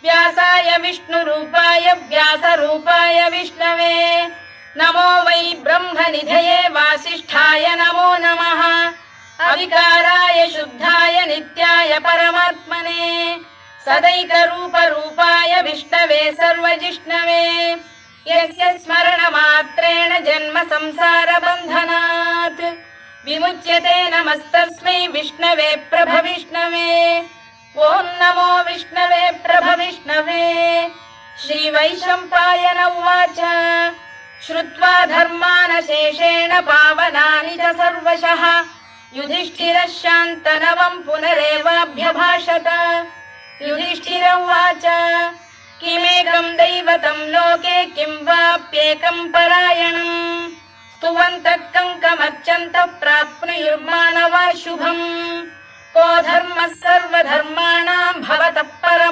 व्यासाय विष्णुरूपाय व्यासरूपाय विष्णवे नमो वै ब्रह्मनिधये वासिष्ठाय नमो नमः अविकाराय शुद्धाय नित्याय परमात्मने सदैकरूपरूपाय विष्णवे सर्वजिष्णवे यस्य स्मरणमात्रेण जन्म संसारबन्धनात् विमुच्यते नमस्तस्मै विष्णवे प्रभविष्णवे ॐ नमो विष्णवे प्रभविष्णवे श्रीवैशम्पायन उवाच श्रुत्वा धर्मानशेषेण पावनानि च सर्वशः युधिष्ठिरः शान्तनवम् पुनरेवाभ्यभाषत युधिष्ठिर उवाच किमेकम् दैवतम् लोके किं वाप्येकम् परायणम् स्तुवन्तः कङ्कमर्चन्तः प्राप्नुयुर्मानवा शुभम् को धर्मः सर्वधर्माणाम् भवतः परम्